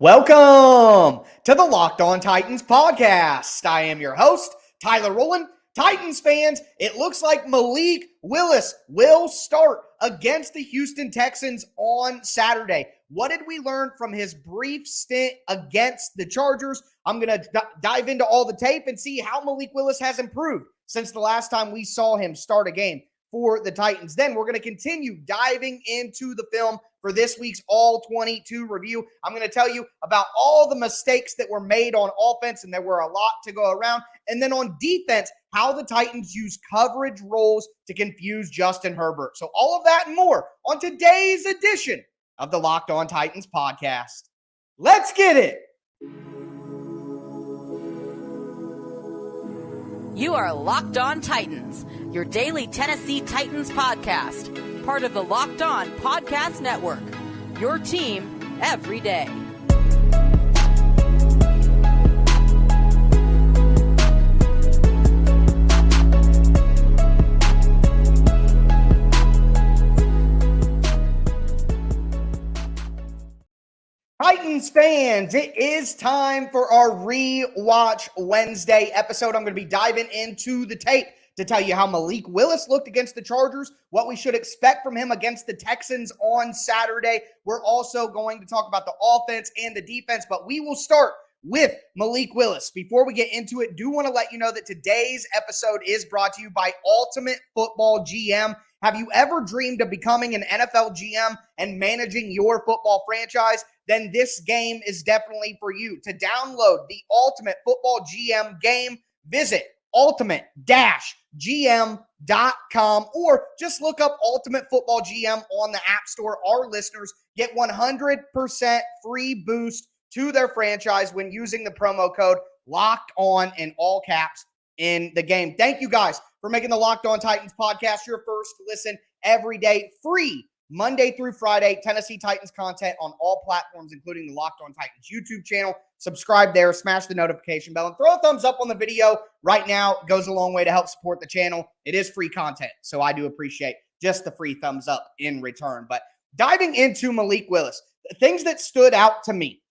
Welcome to the Locked On Titans podcast. I am your host, Tyler Rowland. Titans fans, it looks like Malik Willis will start against the Houston Texans on Saturday. What did we learn from his brief stint against the Chargers? I'm going to dive into all the tape and see how Malik Willis has improved since the last time we saw him start a game for the Titans. Then we're going to continue diving into the film for this week's All 22 review. I'm going to tell you about all the mistakes that were made on offense, and there were a lot to go around. And then on defense, how the Titans use coverage roles to confuse Justin Herbert. So all of that and more on today's edition of the Locked On Titans podcast. Let's get it. You are Locked On Titans, your daily Tennessee Titans podcast, part of the Locked On Podcast Network, your team every day. Titans fans, it is time for our Rewatch Wednesday episode. I'm going to be diving into the tape to tell you how Malik Willis looked against the Chargers, what we should expect from him against the Texans on Saturday. We're also going to talk about the offense and the defense, but we will start with Malik Willis. Before we get into it, do want to let you know that today's episode is brought to you by Ultimate Football GM. Have you ever dreamed of becoming an NFL GM and managing your football franchise? Then this game is definitely for you. To download the Ultimate Football GM game, visit ultimate-gm.com or just look up Ultimate Football GM on the App Store. Our listeners get 100% free boost to their franchise when using the promo code Locked On in all caps in the game. Thank you guys for making the Locked On Titans podcast your first listen every day, free Monday through Friday, Tennessee Titans content on all platforms, including the Locked On Titans YouTube channel. Subscribe there, smash the notification bell, and throw a thumbs up on the video right now. It goes a long way to help support the channel. It is free content, so I do appreciate just the free thumbs up in return. But diving into Malik Willis, the things that stood out to me,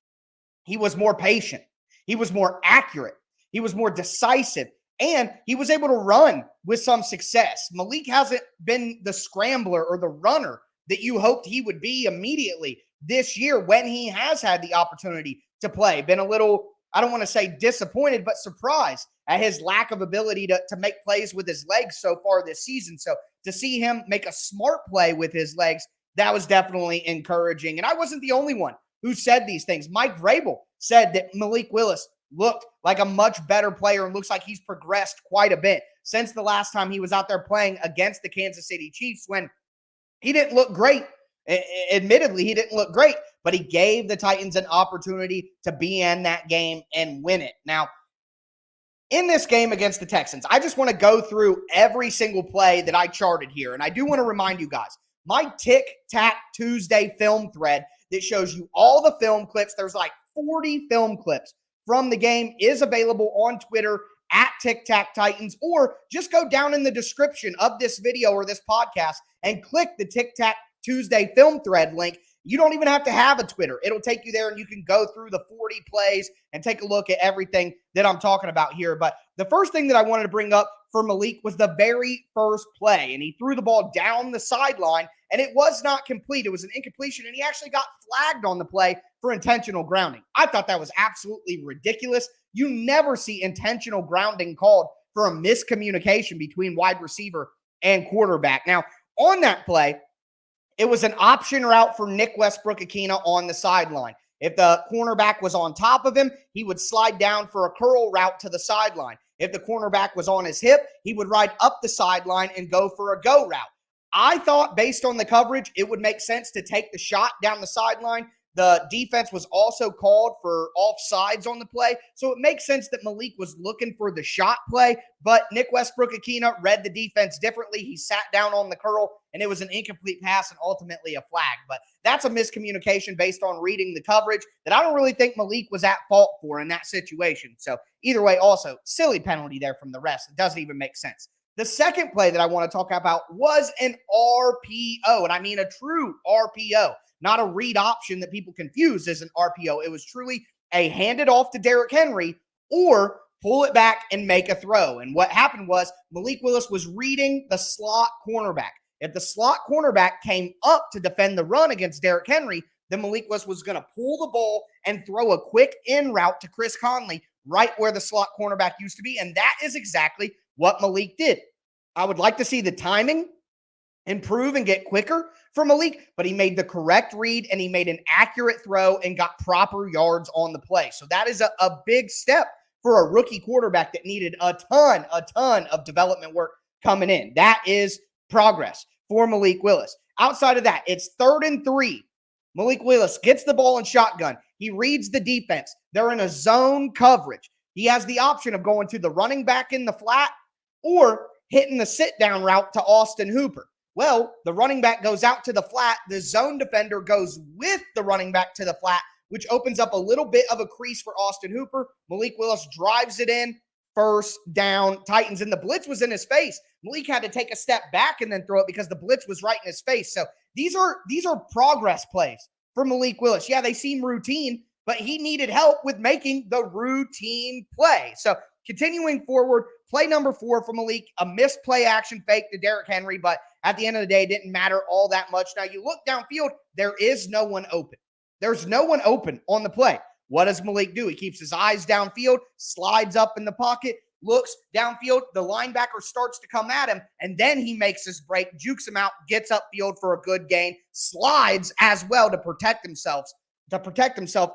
he was more patient. He was more accurate. He was more decisive. And he was able to run with some success. Malik hasn't been the scrambler or the runner that you hoped he would be immediately this year when he has had the opportunity to play. Been a little, I don't want to say disappointed, but surprised at his lack of ability to make plays with his legs so far this season. So to see him make a smart play with his legs, that was definitely encouraging. And I wasn't the only one who said these things. Mike Vrabel said that Malik Willis looked like a much better player and looks like he's progressed quite a bit since the last time he was out there playing against the Kansas City Chiefs when he didn't look great. Admittedly, he didn't look great, but he gave the Titans an opportunity to be in that game and win it. Now, in this game against the Texans, I just want to go through every single play that I charted here. And I do want to remind you guys, my Tic Tac Tuesday film thread that shows you all the film clips, there's like 40 film clips from the game, is available on Twitter at Tic Tac Titans, or just go down in the description of this video or this podcast and click the Tic Tac Tuesday film thread link. You don't even have to have a Twitter. It'll take you there and you can go through the 40 plays and take a look at everything that I'm talking about here. But the first thing that I wanted to bring up for Malik was the very first play, and he threw the ball down the sideline, and it was not complete. It was an incompletion, and he actually got flagged on the play for intentional grounding. I thought that was absolutely ridiculous. You never see intentional grounding called for a miscommunication between wide receiver and quarterback. Now, on that play, it was an option route for Nick Westbrook-Ikhine on the sideline. If the cornerback was on top of him, he would slide down for a curl route to the sideline. If the cornerback was on his hip, he would ride up the sideline and go for a go route. I thought, based on the coverage, it would make sense to take the shot down the sideline. The defense was also called for offsides on the play, so it makes sense that Malik was looking for the shot play, but Nick Westbrook-Ikhine read the defense differently. He sat down on the curl, and it was an incomplete pass and ultimately a flag. But that's a miscommunication based on reading the coverage that I don't really think Malik was at fault for in that situation. So either way, also, silly penalty there from the rest. It doesn't even make sense. The second play that I want to talk about was an RPO, and I mean a true RPO. not a read option that people confuse as an RPO. It was truly a hand it off to Derrick Henry or pull it back and make a throw. And what happened was Malik Willis was reading the slot cornerback. If the slot cornerback came up to defend the run against Derrick Henry, then Malik Willis was going to pull the ball and throw a quick in route to Chris Conley right where the slot cornerback used to be. And that is exactly what Malik did. I would like to see the timing improve and get quicker for Malik, but he made the correct read and he made an accurate throw and got proper yards on the play. So that is a big step for a rookie quarterback that needed a ton of development work coming in. That is progress for Malik Willis. Outside of that, it's 3rd and 3. Malik Willis gets the ball in shotgun. He reads the defense. They're in a zone coverage. He has the option of going to the running back in the flat or hitting the sit-down route to Austin Hooper. Well, the running back goes out to the flat. The zone defender goes with the running back to the flat, which opens up a little bit of a crease for Austin Hooper. Malik Willis drives it in. 1st down, Titans. And the blitz was in his face. Malik had to take a step back and then throw it because the blitz was right in his face. So these are progress plays for Malik Willis. Yeah, they seem routine, but he needed help with making the routine play. So continuing forward, play number 4 for Malik, a missed play action fake to Derrick Henry, but at the end of the day, it didn't matter all that much. Now you look downfield, there is no one open. There's no one open on the play. What does Malik do? He keeps his eyes downfield, slides up in the pocket, looks downfield. The linebacker starts to come at him, and then he makes his break, jukes him out, gets upfield for a good gain, slides as well to protect himself.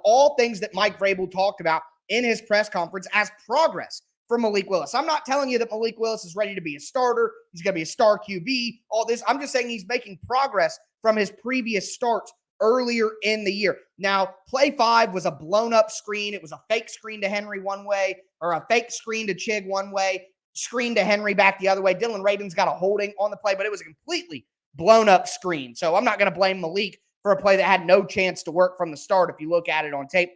All things that Mike Vrabel talked about in his press conference as progress for Malik Willis. I'm not telling you that Malik Willis is ready to be a starter. He's going to be a star QB, all this. I'm just saying he's making progress from his previous starts earlier in the year. Now, play 5 was a blown up screen. It was a fake screen to Henry one way, or a fake screen to Chig one way, screen to Henry back the other way. Dylan Radin's got a holding on the play, but it was a completely blown up screen. So I'm not going to blame Malik for a play that had no chance to work from the start if you look at it on tape.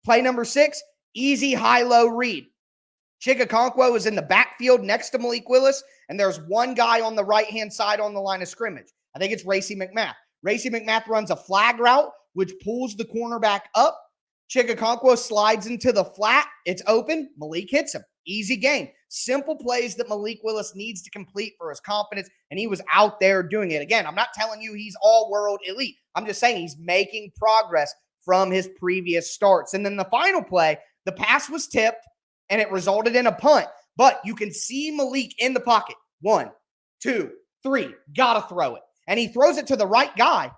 Play number 6, easy high-low read. Chigakonkwo is in the backfield next to Malik Willis, and there's one guy on the right-hand side on the line of scrimmage. I think it's Racey McMath. Racey McMath runs a flag route, which pulls the cornerback up. Chigakonkwo slides into the flat. It's open. Malik hits him. Easy game. Simple plays that Malik Willis needs to complete for his confidence, and he was out there doing it. Again, I'm not telling you he's all-world elite. I'm just saying he's making progress from his previous starts. And then the final play, the pass was tipped, and it resulted in a punt. But you can see Malik in the pocket. 1, 2, 3. Gotta throw it. And he throws it to the right guy,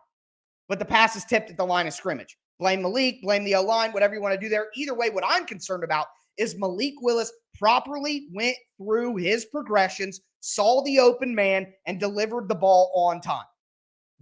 but the pass is tipped at the line of scrimmage. Blame Malik, blame the O-line, whatever you want to do there. Either way, what I'm concerned about is Malik Willis properly went through his progressions, saw the open man, and delivered the ball on time.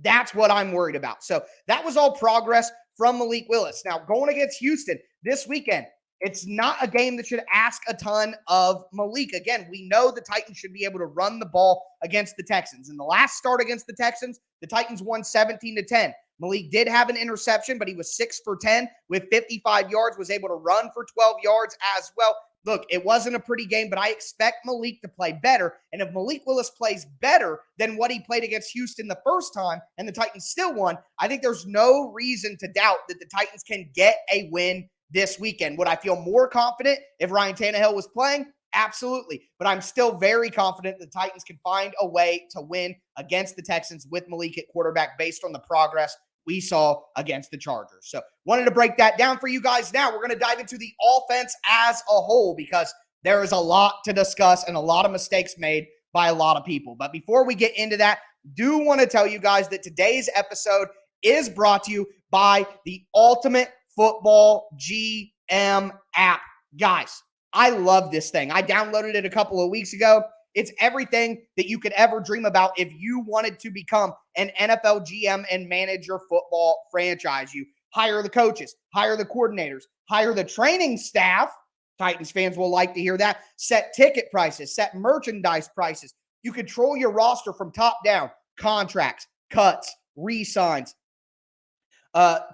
That's what I'm worried about. So that was all progress from Malik Willis. Now, going against Houston this weekend, it's not a game that should ask a ton of Malik. Again, we know the Titans should be able to run the ball against the Texans. In the last start against the Texans, the Titans won 17-10. Malik did have an interception, but he was 6 for 10 with 55 yards, was able to run for 12 yards as well. Look, it wasn't a pretty game, but I expect Malik to play better. And if Malik Willis plays better than what he played against Houston the first time and the Titans still won, I think there's no reason to doubt that the Titans can get a win this weekend. Would I feel more confident if Ryan Tannehill was playing? Absolutely. But I'm still very confident the Titans can find a way to win against the Texans with Malik at quarterback based on the progress we saw against the Chargers. So wanted to break that down for you guys. Now we're going to dive into the offense as a whole because there is a lot to discuss and a lot of mistakes made by a lot of people. But before we get into that, do want to tell you guys that today's episode is brought to you by the Ultimate Football GM app. Guys, I love this thing. I downloaded it a couple of weeks ago. It's everything that you could ever dream about if you wanted to become an NFL GM and manage your football franchise. You hire the coaches, hire the coordinators, hire the training staff. Titans fans will like to hear that. Set ticket prices, set merchandise prices. You control your roster from top down. Contracts, cuts, re-signs,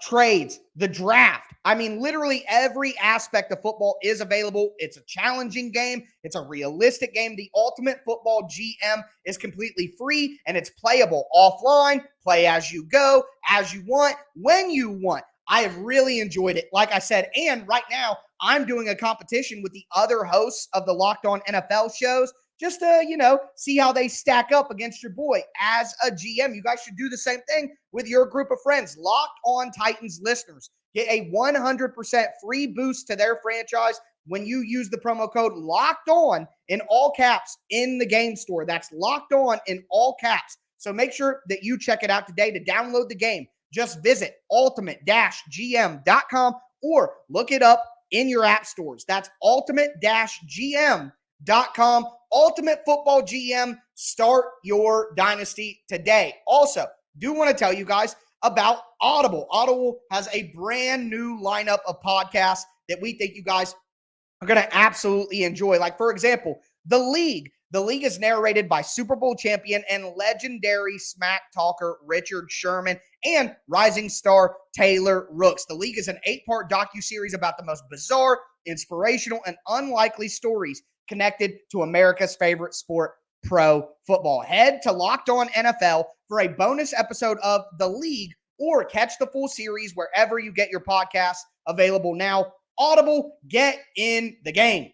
trades, the draft. I mean, literally every aspect of football is available. It's a challenging game. It's a realistic game. The Ultimate Football GM is completely free and it's playable offline. Play as you go, as you want, when you want. I have really enjoyed it, like I said. And right now, I'm doing a competition with the other hosts of the Locked On NFL shows just to, see how they stack up against your boy as a GM. You guys should do the same thing with your group of friends. Locked On Titans listeners get a 100% free boost to their franchise when you use the promo code Locked On in all caps in the game store. That's Locked On in all caps. So make sure that you check it out today. To download the game, just visit ultimate-gm.com or look it up in your app stores. That's ultimate-gm.com. Ultimate Football GM, start your dynasty today. Also, do want to tell you guys about Audible. Audible has a brand new lineup of podcasts that we think you guys are going to absolutely enjoy. Like, for example, The League. The League is narrated by Super Bowl champion and legendary smack talker Richard Sherman and rising star Taylor Rooks. The League is an 8-part docuseries about the most bizarre, inspirational, and unlikely stories connected to America's favorite sport, pro football. Head to Locked On NFL for a bonus episode of The League or catch the full series wherever you get your podcasts. Available now. Audible, get in the game.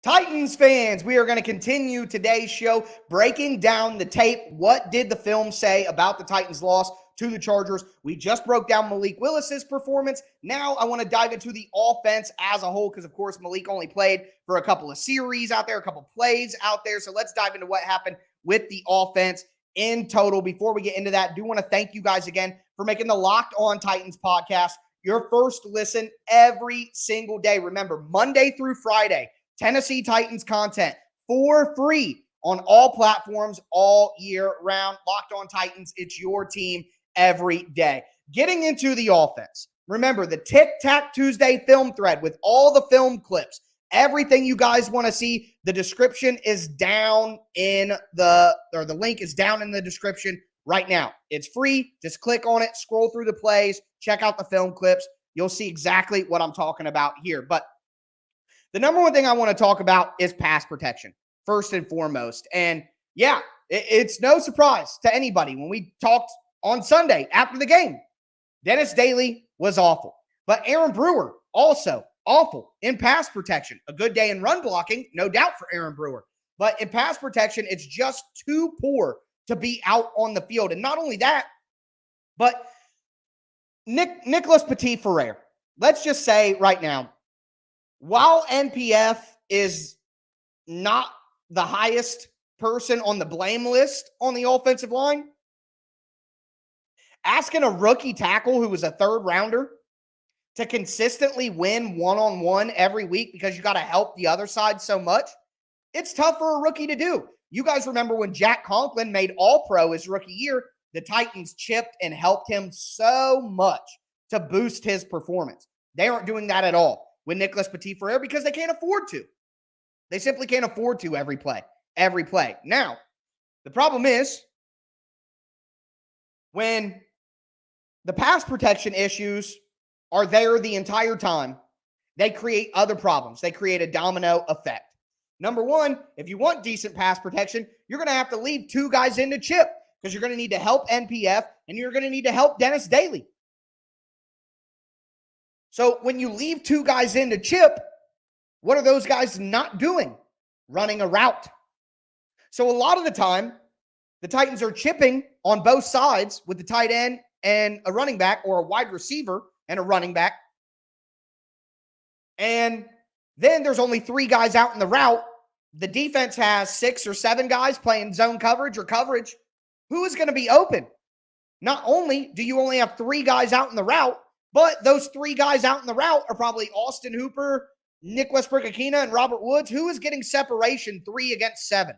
Titans fans, we are going to continue today's show breaking down the tape. What did the film say about the Titans' loss to the Chargers? We just broke down Malik Willis's performance. Now I want to dive into the offense as a whole because, of course, Malik only played for a couple of series out there, a couple plays out there. So let's dive into what happened with the offense in total. Before we get into that, I do want to thank you guys again for making the Locked On Titans podcast your first listen every single day. Remember, Monday through Friday, Tennessee Titans content for free on all platforms all year round. Locked On Titans, it's your team every day. Getting into the offense. Remember, the Tic Tac Tuesday film thread with all the film clips, everything you guys want to see, the description is down in the link is down in the description right now. It's free. Just click on it, scroll through the plays, check out the film clips. You'll see exactly what I'm talking about here. But the number one thing I want to talk about is pass protection, first and foremost. And yeah, it's no surprise to anybody when we talked on Sunday after the game. Dennis Daly was awful, but Aaron Brewer also awful in pass protection. A good day in run blocking, no doubt for Aaron Brewer. But in pass protection, it's just too poor to be out on the field. And not only that, but Nicholas Petit-Ferrer, let's just say right now, while NPF is not the highest person on the blame list on the offensive line, asking a rookie tackle who was a third rounder to consistently win one-on-one every week because you got to help the other side so much, it's tough for a rookie to do. You guys remember when Jack Conklin made All-Pro his rookie year, the Titans chipped and helped him so much to boost his performance. They aren't doing that at all with Nicholas Petit-Ferrer because they can't afford to. They simply can't afford to every play. Now, the problem is when the pass protection issues are there the entire time, they create other problems. They create a domino effect. Number one, if you want decent pass protection, you're going to have to leave two guys in to chip because you're going to need to help NPF and you're going to need to help Dennis Daly. So when you leave two guys in to chip, what are those guys not doing? Running a route. So a lot of the time, the Titans are chipping on both sides with the tight end and a running back, or a wide receiver and a running back. And then there's only three guys out in the route. The defense has 6 or 7 guys playing zone coverage or coverage. Who is going to be open? Not only do you only have 3 guys out in the route, but those 3 guys out in the route are probably Austin Hooper, Nick Westbrook-Akina, and Robert Woods. Who is getting separation 3 against 7?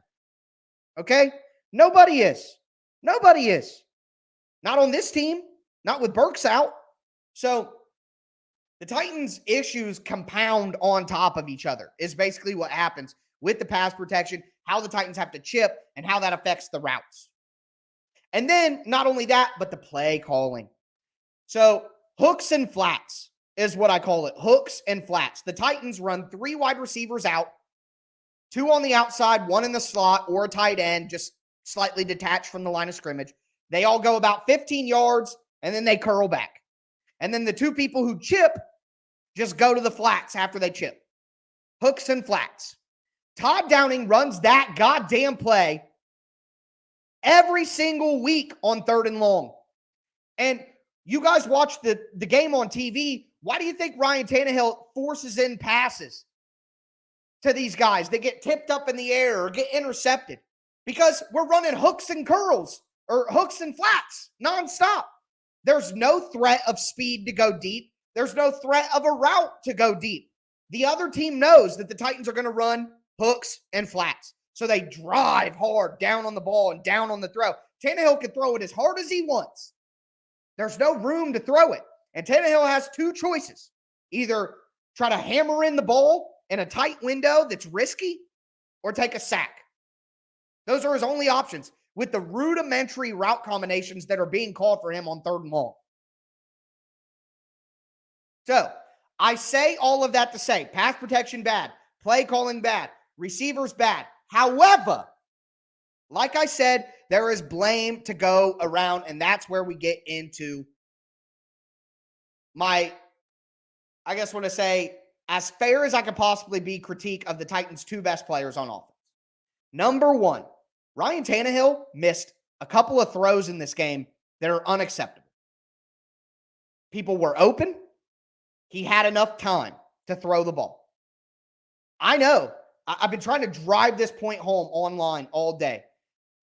Okay? Nobody is. Nobody is. Not on this team. Not with Burks out. So The Titans' issues compound on top of each other is basically what happens with the pass protection, how the Titans have to chip, and how that affects the routes. And then not only that, but the play calling. So hooks and flats is what I call it. Hooks and flats. The Titans run 3 wide receivers out, 2 on the outside, 1 in the slot or a tight end, just slightly detached from the line of scrimmage. They all go about 15 yards, and then they curl back. And then the 2 people who chip just go to the flats after they chip. Hooks and flats. Todd Downing runs that goddamn play every single week on 3rd and long. And you guys watch the game on TV. Why do you think Ryan Tannehill forces in passes to these guys that get tipped up in the air or get intercepted? Because we're running hooks and curls or hooks and flats nonstop. There's no threat of speed to go deep. There's no threat of a route to go deep. The other team knows that the Titans are going to run hooks and flats. So they drive hard down on the ball and down on the throw. Tannehill can throw it as hard as he wants. There's no room to throw it. And Tannehill has 2 choices. Either try to hammer in the ball in a tight window that's risky or take a sack. Those are his only options with the rudimentary route combinations that are being called for him on 3rd and long. So I say all of that to say pass protection bad, play calling bad, receivers bad. However, like I said, there is blame to go around, and that's where we get into my, I guess want to say, as fair as I could possibly be, critique of the Titans' 2 best players on offense. Number 1, Ryan Tannehill missed a couple of throws in this game that are unacceptable. People were open. He had enough time to throw the ball. I know. I've been trying to drive this point home online all day.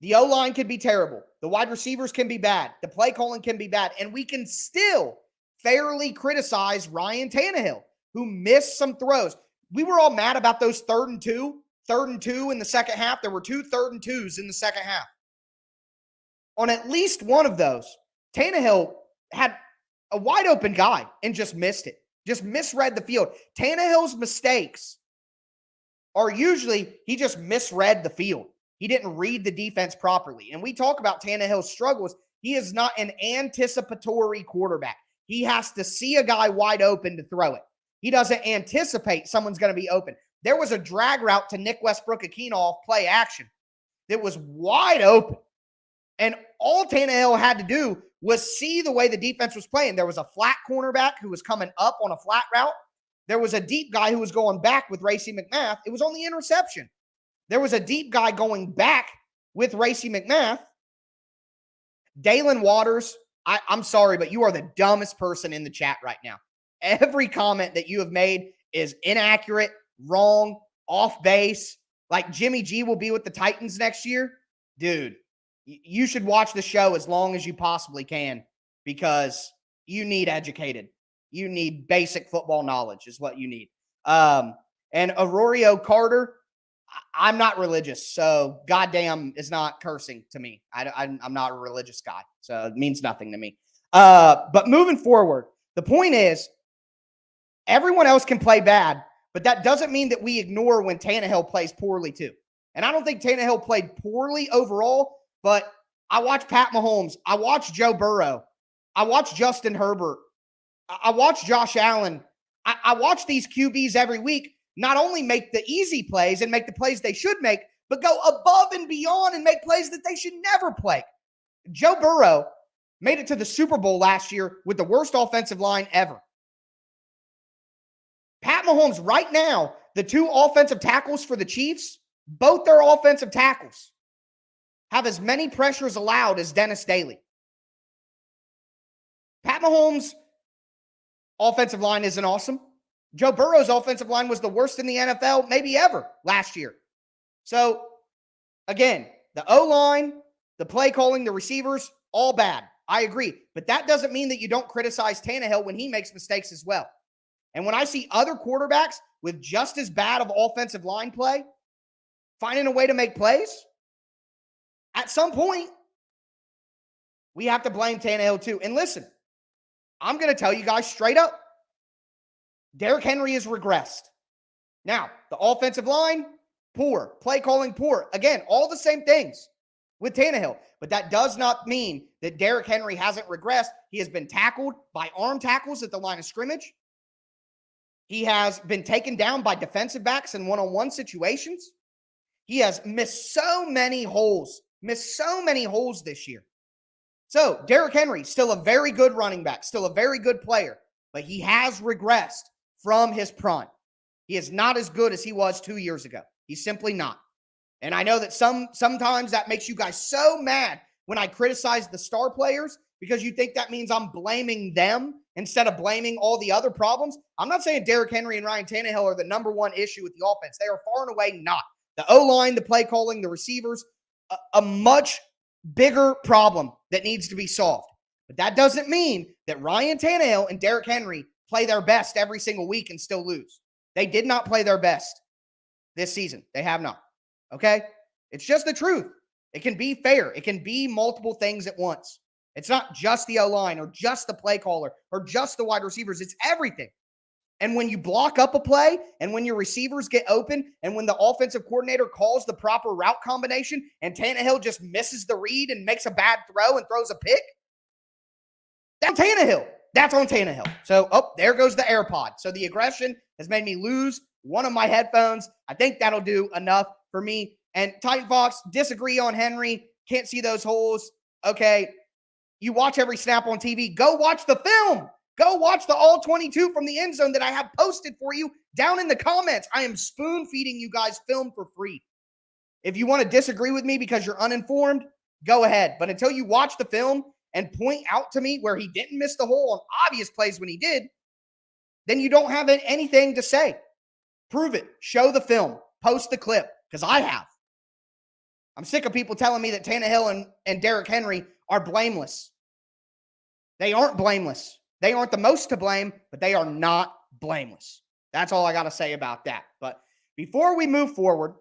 The O-line can be terrible. The wide receivers can be bad. The play calling can be bad. And we can still fairly criticize Ryan Tannehill, who missed some throws. We were all mad about those 3rd and 2 in the second half. There were 2 3rd and 2s in the second half. On at least one of those, Tannehill had a wide open guy and just missed it. Just misread the field. Tannehill's mistakes are usually he just misread the field. He didn't read the defense properly. And we talk about Tannehill's struggles. He is not an anticipatory quarterback. He has to see a guy wide open to throw it. He doesn't anticipate someone's going to be open. There was a drag route to Nick Westbrook-Akina off play action that was wide open. And all Tannehill had to do was see the way the defense was playing. There was a flat cornerback who was coming up on a flat route. There was a deep guy who was going back with Racey McMath. It was on the interception. There was a deep guy going back with Racey McMath. Dalen Waters, I'm sorry, but you are the dumbest person in the chat right now. Every comment that you have made is inaccurate, wrong, off base. Like Jimmy G will be with the Titans next year. Dude, you should watch the show as long as you possibly can because you need educated. You need basic football knowledge is what you need. And Aurelio Carter, I'm not religious, so goddamn is not cursing to me. I'm not a religious guy, so it means nothing to me. But moving forward, the point is everyone else can play bad, but that doesn't mean that we ignore when Tannehill plays poorly too. And I don't think Tannehill played poorly overall, but I watch Pat Mahomes. I watch Joe Burrow. I watch Justin Herbert. I watch Josh Allen. I watch these QBs every week not only make the easy plays and make the plays they should make, but go above and beyond and make plays that they should never play. Joe Burrow made it to the Super Bowl last year with the worst offensive line ever. Pat Mahomes right now, the 2 offensive tackles for the Chiefs, both their offensive tackles have as many pressures allowed as Dennis Daly. Pat Mahomes' offensive line isn't awesome. Joe Burrow's offensive line was the worst in the NFL maybe ever last year. So, again, the O-line, the play calling, the receivers, all bad. I agree. But that doesn't mean that you don't criticize Tannehill when he makes mistakes as well. And when I see other quarterbacks with just as bad of offensive line play, finding a way to make plays, at some point, we have to blame Tannehill too. And listen, I'm going to tell you guys straight up, Derrick Henry has regressed. Now, the offensive line, poor. Play calling, poor. Again, all the same things with Tannehill. But that does not mean that Derrick Henry hasn't regressed. He has been tackled by arm tackles at the line of scrimmage. He has been taken down by defensive backs in one-on-one situations. He has missed so many holes this year. So, Derrick Henry, still a very good running back, still a very good player, but he has regressed from his prime. He is not as good as he was 2 years ago. He's simply not. And I know that sometimes that makes you guys so mad when I criticize the star players because you think that means I'm blaming them instead of blaming all the other problems. I'm not saying Derrick Henry and Ryan Tannehill are the number one issue with the offense. They are far and away not. The O-line, the play calling, the receivers, a much bigger problem that needs to be solved. But that doesn't mean that Ryan Tannehill and Derrick Henry play their best every single week and still lose. They did not play their best this season. They have not. Okay? It's just the truth. It can be fair. It can be multiple things at once. It's not just the O-line or just the play caller or just the wide receivers. It's everything. And when you block up a play and when your receivers get open and when the offensive coordinator calls the proper route combination and Tannehill just misses the read and makes a bad throw and throws a pick, that's Tannehill. That's on Tannehill. So, there goes the AirPod. So the aggression has made me lose one of my headphones. I think that'll do enough for me. And Titan Fox, disagree on Henry. Can't see those holes. Okay. You watch every snap on TV. Go watch the film. Go watch the all 22 from the end zone that I have posted for you down in the comments. I am spoon feeding you guys film for free. If you want to disagree with me because you're uninformed, go ahead. But until you watch the film and point out to me where he didn't miss the hole on obvious plays when he did, then you don't have anything to say. Prove it. Show the film. Post the clip, because I have. I'm sick of people telling me that Tannehill and Derrick Henry are blameless. They aren't blameless. They aren't the most to blame, but they are not blameless. That's all I got to say about that. But before we move forward,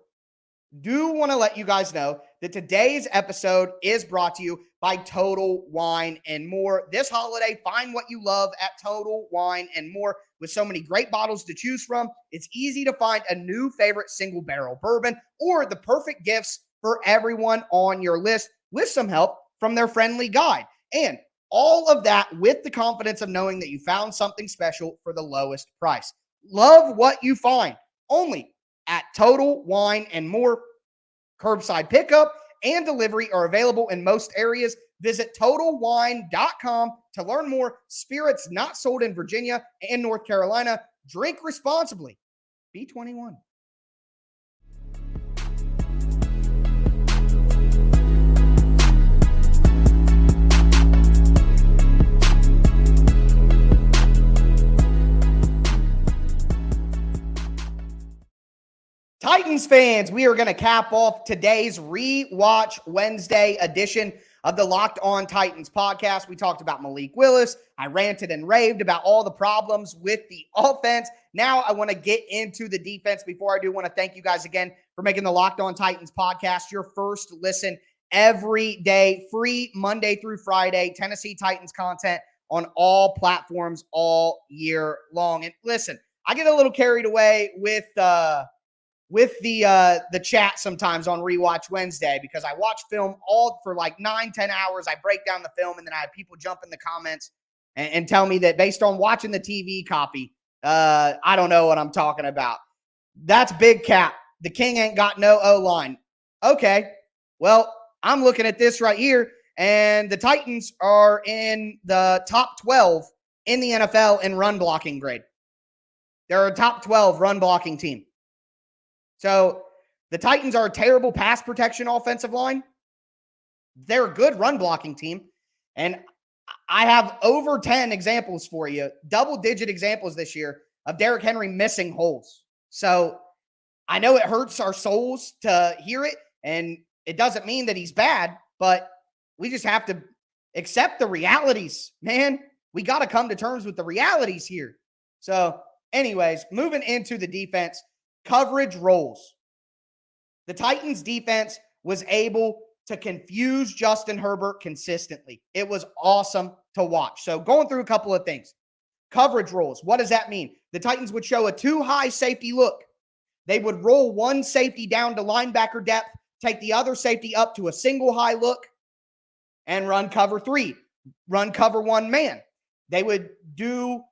do want to let you guys know that today's episode is brought to you by Total Wine and More. This holiday, find what you love at Total Wine and More. With so many great bottles to choose from, it's easy to find a new favorite single barrel bourbon or the perfect gifts for everyone on your list with some help from their friendly guide. And all of that with the confidence of knowing that you found something special for the lowest price. Love what you find only at Total Wine and More. Curbside pickup and delivery are available in most areas. Visit TotalWine.com to learn more. Spirits not sold in Virginia and North Carolina. Drink responsibly. Be 21. Titans fans, we are going to cap off today's Rewatch Wednesday edition of the Locked On Titans podcast. We talked about Malik Willis. I ranted and raved about all the problems with the offense. Now I want to get into the defense. Before I do, want to thank you guys again for making the Locked On Titans podcast your first listen every day, free Monday through Friday, Tennessee Titans content on all platforms all year long. And listen, I get a little carried away with the chat sometimes on Rewatch Wednesday because I watch film all for like 9-10 hours. I break down the film and then I have people jump in the comments and tell me that based on watching the TV copy, I don't know what I'm talking about. That's big cap. The King ain't got no O-line. Okay, well, I'm looking at this right here, and the Titans are in the top 12 in the NFL in run blocking grade. They're a top 12 run blocking team. So the Titans are a terrible pass protection offensive line. They're a good run blocking team. And I have over 10 examples for you, double-digit examples this year of Derrick Henry missing holes. So I know it hurts our souls to hear it, and it doesn't mean that he's bad, but we just have to accept the realities, man. We got to come to terms with the realities here. So anyways, moving into the defense, coverage roles. The Titans defense was able to confuse Justin Herbert consistently. It was awesome to watch. So going through a couple of things. coverage rolls. What does that mean? The Titans would show a two-high safety look. They would roll one safety down to linebacker depth, take the other safety up to a single high look, and run cover 3, run cover 1 man. They would do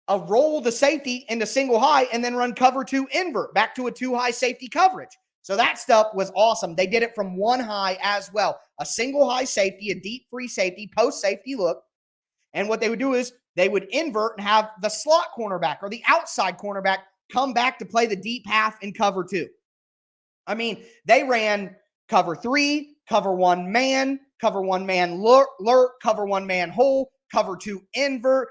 a roll the safety into single high and then run cover 2 invert back to a 2-high safety coverage. So that stuff was awesome. They did it from 1 high as well. A single high safety, a deep free safety, post safety look. And what they would do is they would invert and have the slot cornerback or the outside cornerback come back to play the deep half in cover 2. I mean, they ran cover 3, cover 1 man lurk, cover 1 man hole, cover 2 invert,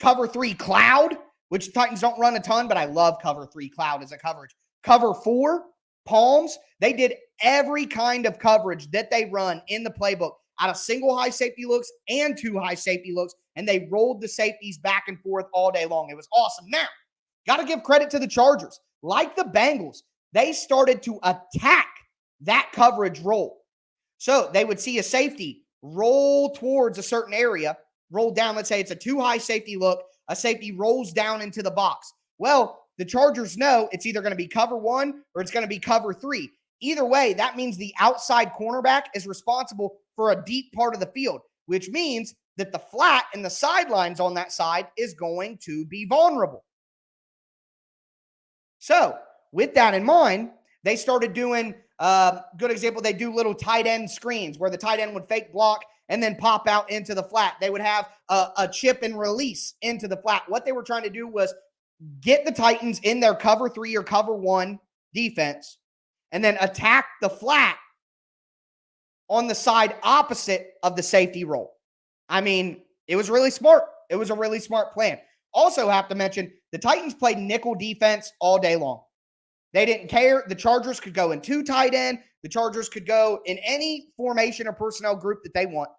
cover 3 cloud, which the Titans don't run a ton, but I love cover 3 cloud as a coverage. Cover 4 palms. They did every kind of coverage that they run in the playbook out of single high safety looks and 2 high safety looks, and they rolled the safeties back and forth all day long. It was awesome. Now, got to give credit to the Chargers. Like the Bengals, they started to attack that coverage roll. So they would see a safety roll towards a certain area, roll down. Let's say it's a 2-high safety look. A safety rolls down into the box. Well, the Chargers know it's either going to be cover 1 or it's going to be cover 3. Either way, that means the outside cornerback is responsible for a deep part of the field, which means that the flat and the sidelines on that side is going to be vulnerable. So with that in mind, they started doing, good example, they do little tight end screens where the tight end would fake block and then pop out into the flat. They would have a chip and release into the flat. What they were trying to do was get the Titans in their cover 3 or cover 1 defense and then attack the flat on the side opposite of the safety roll. I mean, it was really smart. It was a really smart plan. Also have to mention, the Titans played nickel defense all day long. They didn't care. The Chargers could go in 2 tight end. The Chargers could go in any formation or personnel group that they want.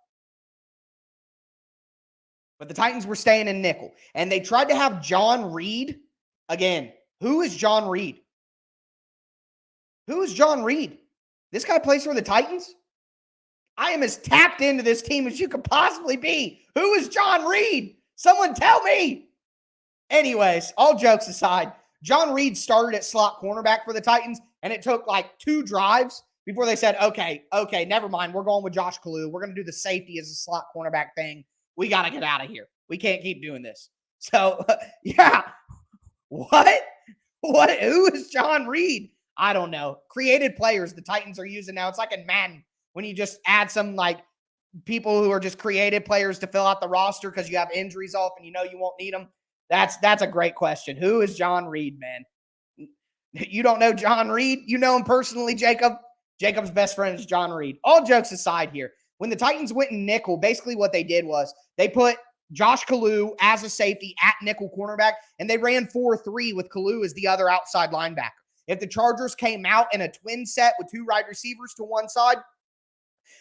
But the Titans were staying in nickel. And they tried to have John Reed. Again, who is John Reed? Who is John Reed? This guy plays for the Titans? I am as tapped into this team as you could possibly be. Who is John Reed? Someone tell me. Anyways, all jokes aside, John Reed started at slot cornerback for the Titans, and it took like 2 drives before they said, okay, never mind. We're going with Josh Kalu. We're going to do the safety as a slot cornerback thing. We got to get out of here. We can't keep doing this. So, yeah. What? Who is John Reed? I don't know. Created players the Titans are using now. It's like in Madden when you just add some like people who are just creative players to fill out the roster because you have injuries off and you know you won't need them. That's a great question. Who is John Reed, man? You don't know John Reed? You know him personally, Jacob? Jacob's best friend is John Reed. All jokes aside here, when the Titans went in nickel, basically what they did was they put Josh Kalu as a safety at nickel cornerback, and they ran 4-3 with Kalu as the other outside linebacker. If the Chargers came out in a twin set with 2 wide receivers to one side,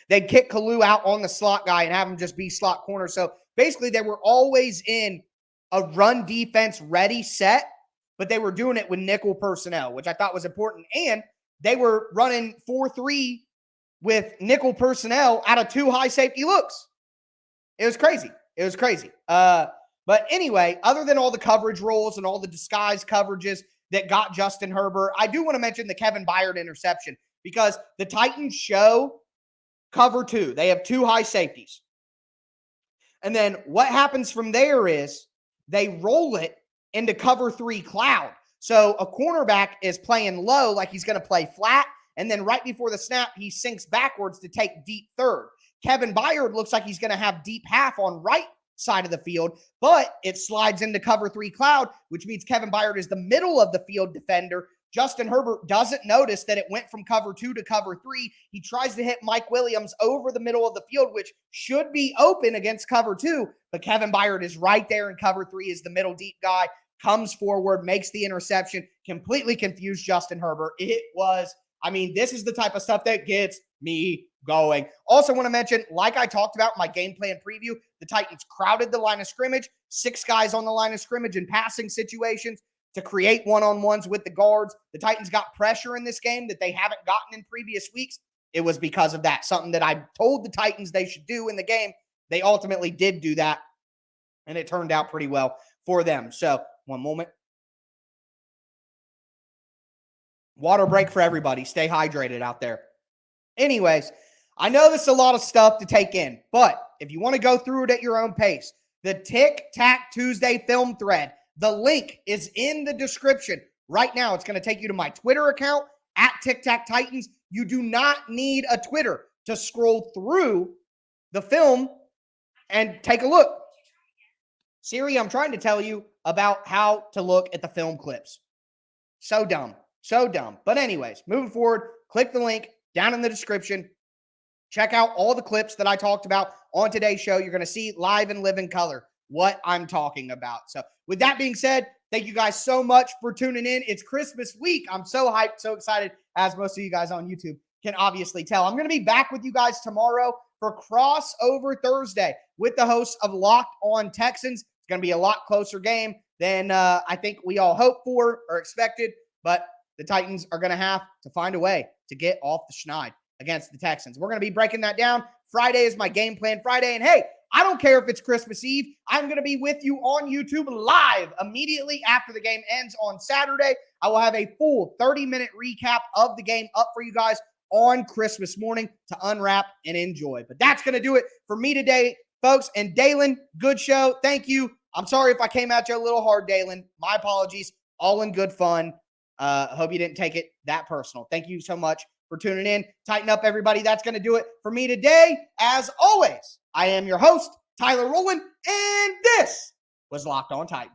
they'd kick Kalu out on the slot guy and have him just be slot corner. So basically they were always in a run defense ready set, but they were doing it with nickel personnel, which I thought was important. And they were running 4-3 with nickel personnel out of 2 high safety looks. It was crazy. But anyway, other than all the coverage rolls and all the disguise coverages that got Justin Herbert, I do want to mention the Kevin Byard interception because the Titans show cover 2. They have 2 high safeties. And then what happens from there is they roll it into cover 3 cloud. So a cornerback is playing low like he's going to play flat, and then right before the snap, he sinks backwards to take deep third. Kevin Byard looks like he's going to have deep half on right side of the field, but it slides into cover 3 cloud, which means Kevin Byard is the middle of the field defender. Justin Herbert doesn't notice that it went from cover 2 to cover 3. He tries to hit Mike Williams over the middle of the field, which should be open against cover 2, but Kevin Byard is right there in cover 3 as the middle deep guy, comes forward, makes the interception, completely confused Justin Herbert. This is the type of stuff that gets me going. Also want to mention, like I talked about in my game plan preview, the Titans crowded the line of scrimmage, 6 guys on the line of scrimmage in passing situations to create one-on-ones with the guards. The Titans got pressure in this game that they haven't gotten in previous weeks. It was because of that, something that I told the Titans they should do in the game. They ultimately did do that, and it turned out pretty well for them. So, one moment. Water break for everybody. Stay hydrated out there. Anyways, I know this is a lot of stuff to take in, but if you want to go through it at your own pace, the Tic Tac Tuesday film thread, the link is in the description. Right now, it's going to take you to my Twitter account at Tic Tac Titans. You do not need a Twitter to scroll through the film and take a look. Siri, I'm trying to tell you about how to look at the film clips. So dumb. So dumb. But anyways, moving forward, click the link down in the description. Check out all the clips that I talked about on today's show. You're going to see live and live in color what I'm talking about. So with that being said, thank you guys so much for tuning in. It's Christmas week. I'm so hyped, so excited, as most of you guys on YouTube can obviously tell. I'm going to be back with you guys tomorrow for Crossover Thursday with the hosts of Locked On Texans. It's going to be a lot closer game than I think we all hoped for or expected, but the Titans are going to have to find a way to get off the schneid against the Texans. We're going to be breaking that down. Friday is my game plan Friday. And hey, I don't care if it's Christmas Eve. I'm going to be with you on YouTube live immediately after the game ends on Saturday. I will have a full 30-minute recap of the game up for you guys on Christmas morning to unwrap and enjoy. But that's going to do it for me today, folks. And Dalen, good show. Thank you. I'm sorry if I came at you a little hard, Dalen. My apologies. All in good fun. Hope you didn't take it that personal. Thank you so much for tuning in. Tighten up, everybody. That's going to do it for me today. As always, I am your host, Tyler Rowland, and this was Locked On Titans.